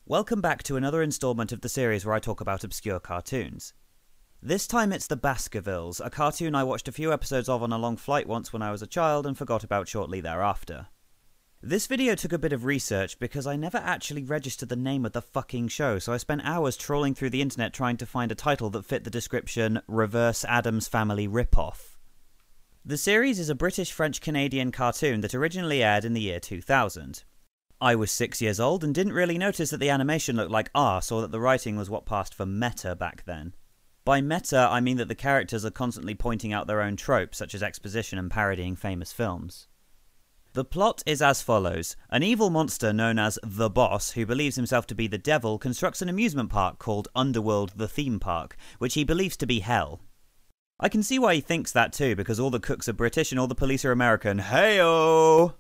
Welcome back to another installment of the series where I talk about obscure cartoons. This time it's The Baskervilles, a cartoon I watched a few episodes of on a long flight once when I was a child and forgot about shortly thereafter. This video took a bit of research because I never actually registered the name of the fucking show, so I spent hours trawling through the internet trying to find a title that fit the description Reverse Addams Family Ripoff. The series is a British-French-Canadian cartoon that originally aired in the year 2000. I was 6 years old and didn't really notice that the animation looked like arse or that the writing was what passed for meta back then. By meta, I mean that the characters are constantly pointing out their own tropes, such as exposition and parodying famous films. The plot is as follows. An evil monster known as The Boss, who believes himself to be the devil, constructs an amusement park called Underworld the Theme Park, which he believes to be hell. I can see why he thinks that too, because all the cooks are British and all the police are American. Hey-o!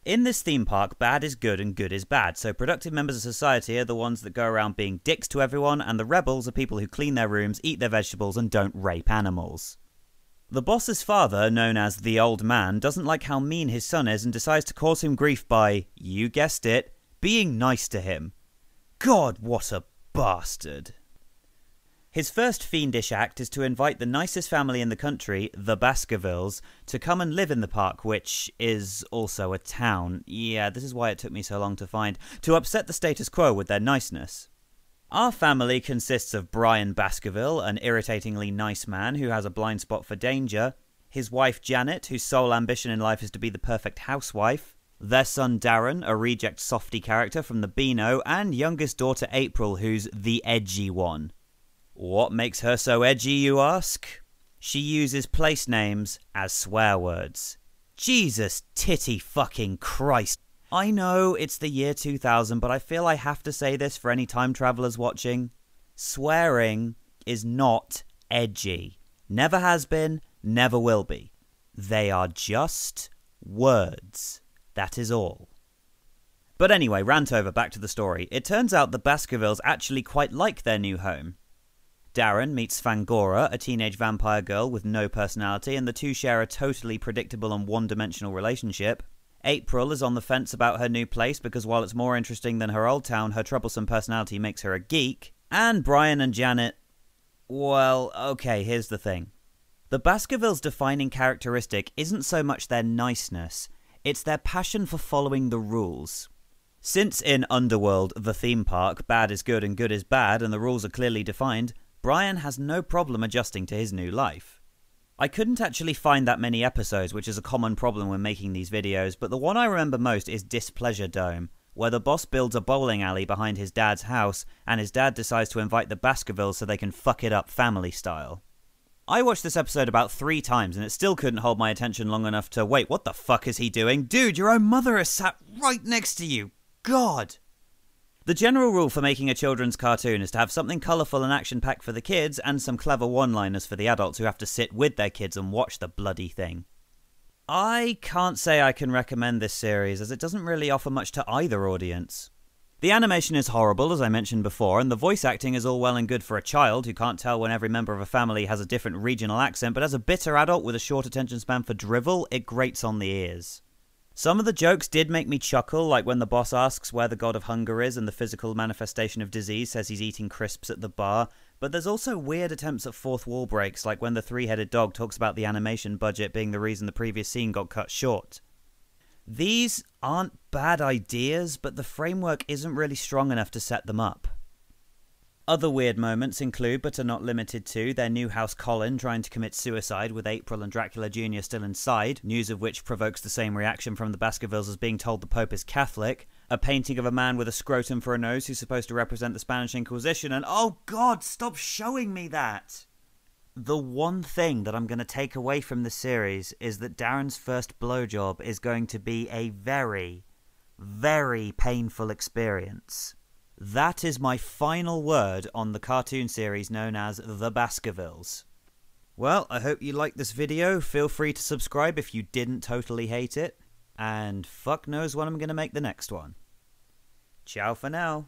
In this theme park, bad is good and good is bad, so productive members of society are the ones that go around being dicks to everyone, and the rebels are people who clean their rooms, eat their vegetables, and don't rape animals. The boss's father, known as the Old Man, doesn't like how mean his son is and decides to cause him grief by, you guessed it, being nice to him. God, what a bastard. His first fiendish act is to invite the nicest family in the country, the Baskervilles, to come and live in the park, which is also a town. Yeah, this is why it took me so long to find. To upset the status quo with their niceness. Our family consists of Brian Baskerville, an irritatingly nice man who has a blind spot for danger, his wife Janet, whose sole ambition in life is to be the perfect housewife, their son Darren, a reject softy character from the Beano, and youngest daughter April, who's the edgy one. What makes her so edgy, you ask? She uses place names as swear words. Jesus titty fucking Christ. I know it's the year 2000, but I feel I have to say this for any time travelers watching. Swearing is not edgy. Never has been, never will be. They are just words. That is all. But anyway, rant over, back to the story. It turns out the Baskervilles actually quite like their new home. Darren meets Fangora, a teenage vampire girl with no personality, and the two share a totally predictable and one-dimensional relationship. April is on the fence about her new place because while it's more interesting than her old town, her troublesome personality makes her a geek. And Brian and Janet... well, okay, here's the thing. The Baskervilles' defining characteristic isn't so much their niceness, it's their passion for following the rules. Since in Underworld, the theme park, bad is good and good is bad, and the rules are clearly defined, Brian has no problem adjusting to his new life. I couldn't actually find that many episodes, which is a common problem when making these videos, but the one I remember most is Displeasure Dome, where the boss builds a bowling alley behind his dad's house, and his dad decides to invite the Baskervilles so they can fuck it up family style. I watched this episode about 3 times, and it still couldn't hold my attention long enough to, wait, what the fuck is he doing? Dude, your own mother is sat right next to you! God! The general rule for making a children's cartoon is to have something colourful and action-packed for the kids and some clever one-liners for the adults who have to sit with their kids and watch the bloody thing. I can't say I can recommend this series as it doesn't really offer much to either audience. The animation is horrible, as I mentioned before, and the voice acting is all well and good for a child who can't tell when every member of a family has a different regional accent, but as a bitter adult with a short attention span for drivel, it grates on the ears. Some of the jokes did make me chuckle, like when the boss asks where the god of hunger is and the physical manifestation of disease says he's eating crisps at the bar, but there's also weird attempts at fourth wall breaks, like when the three-headed dog talks about the animation budget being the reason the previous scene got cut short. These aren't bad ideas, but the framework isn't really strong enough to set them up. Other weird moments include, but are not limited to, their new house Colin trying to commit suicide with April and Dracula Jr. still inside, news of which provokes the same reaction from the Baskervilles as being told the Pope is Catholic, a painting of a man with a scrotum for a nose who's supposed to represent the Spanish Inquisition, and oh god, stop showing me that! The one thing that I'm going to take away from the series is that Darren's first blowjob is going to be a very, very painful experience. That is my final word on the cartoon series known as The Baskervilles. Well, I hope you liked this video. Feel free to subscribe if you didn't totally hate it. And fuck knows when I'm going to make the next one. Ciao for now.